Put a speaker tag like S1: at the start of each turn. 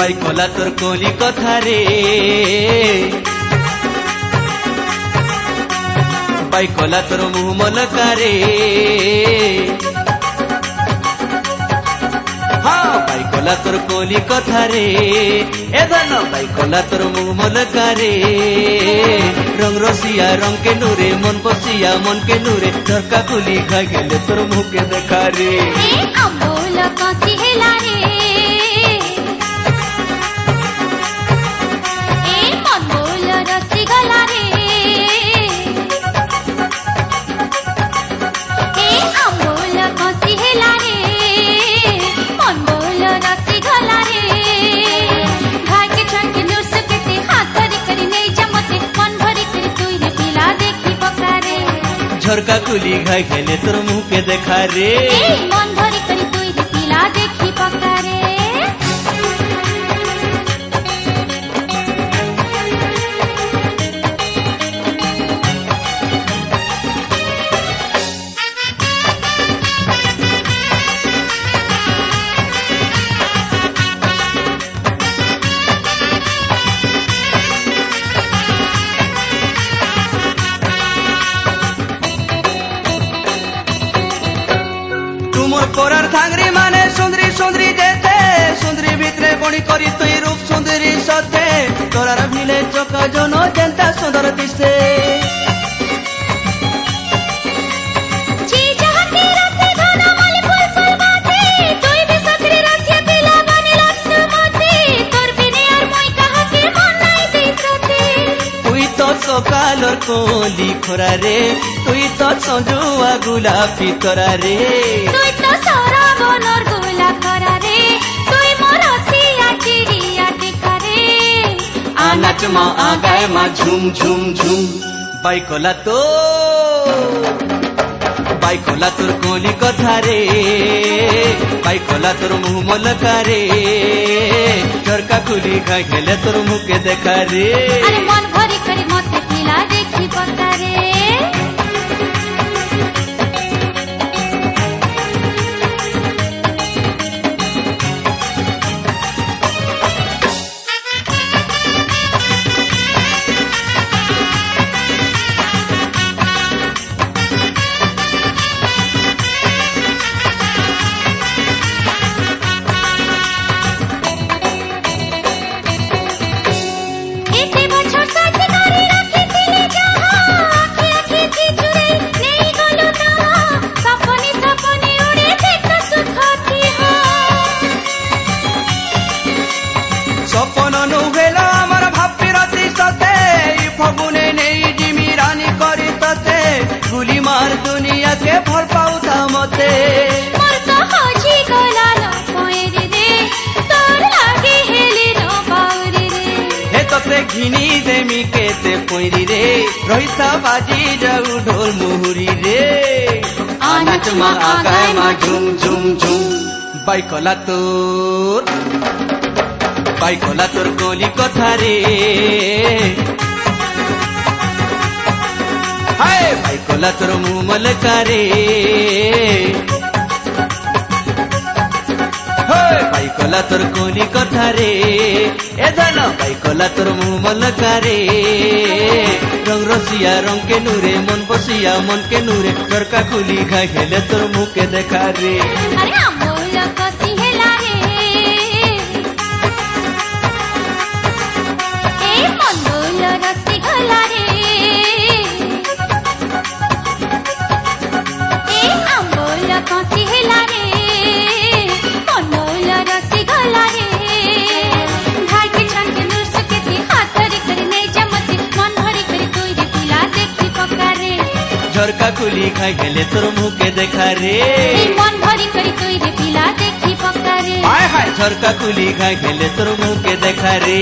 S1: বাইকলা তোর কলি কথা রে, বাইকলা তোর মুহ মলকারে, বাইকলা তোর কলি কথা রে, এ ধন বাইকলা তোর মুহ মলকারে। রং রসিয়া রং কে নুরে, মন বসিয়া মন কে নুরে, ঝরকা খুলি খাই গেলে তোর মুখে দেখা রে।
S2: আম্বুল কষি হেলা রে, মন বল রসি গলা রে, আম্বুল কষি হেলা রে, মন বল রসি গলা রে। ভাইকে ছয়কে নুস কেতে হাত ধরি করি নেই জমতে, মন ভরি করে তুই রে পিলা দেখি পকারে।
S1: ঝরকা খুলি খাই গেলে তোর মুখে দেখা রে।
S2: মন ভরি করি তুই রে পিলা দেখি পকারে।
S1: তুমর পরার থাংরি মানে সুন্দরী সুন্দরী যেতে, সুন্দরী ভিতরে বড়ি করি তুই রূপ সুন্দরী সতে, তোরার ভিলে চোখ জন যেনটা সুন্দর দিছে। তুই তো সকালর কলি খরা রে, তুই তো সজুয়া গোলাপি তোরা রে,
S2: তুই তো সারা বনর গোলা খরা রে, তুই মোর সিয়া চিড়িয়া টিকা রে।
S1: আনাচ মা আগায় মা ঝুম ঝুম ঝুম। বাইকলা তো বাইকলা তোর কলি কথা রে, বাইকলা তোর মুহ মলকা রে, ঝরকা খুলি খাই গেলে তোর মুখে দেখা রে।
S2: আরে মন ভরি করে মতে পিলা দেখি পকারে।
S1: স্বপন নুভেলা আমার ভাবি রাতি সাথে, ফগুনে নেই জিমি রানী করি তাতে, গুলি মার দুনিয়াকে ভর পাও মতে।
S2: মোর তো হজি গলা ন পয়রে রে, তোর লাগে হেলি ন বাউরি রে।
S1: হে তোতে ঘিনি দেমি কেতে পইরি রে, রইসা বাজি যাও ঢোল মুহুরি রে। আনাচ মা আগায় মা ঝুম ঝুম ঝুম। বাইকলা তোর বাইকলা তোর কলি কথা রে, হায় বাইকলা তোর মুহ মলকা রে, বাইকলা তোর কলি কথা রে, এ জান বাইকলা তোর মুহ মলকা রে। রং রসিয়া রং কে নুরে, মন বসিয়া মন কে নুরে, ঝরকা খুলি খাই গেলে তোর মুখে দেখা রে।
S2: আরে আম্বুল কষি হেলা রে, মন বল রসি গলা রে, আম্বুল কষি হেলা রে, মন বল রসি গলা রে। ভাইকে ছয়কে নুস কেতে হাত ধরি করে নেই জমতে, মন ভরি করে তুই রে পিলা দেখি পকারে।
S1: ঝরকা খুলি খাই গেলে তোর মুখে দেখা রে।
S2: মন ভরি করে তুই রে পিলা দেখি পকারে।
S1: হায় হায় ঝরকা খুলি খাই গেলে তোর মুখে দেখা রে।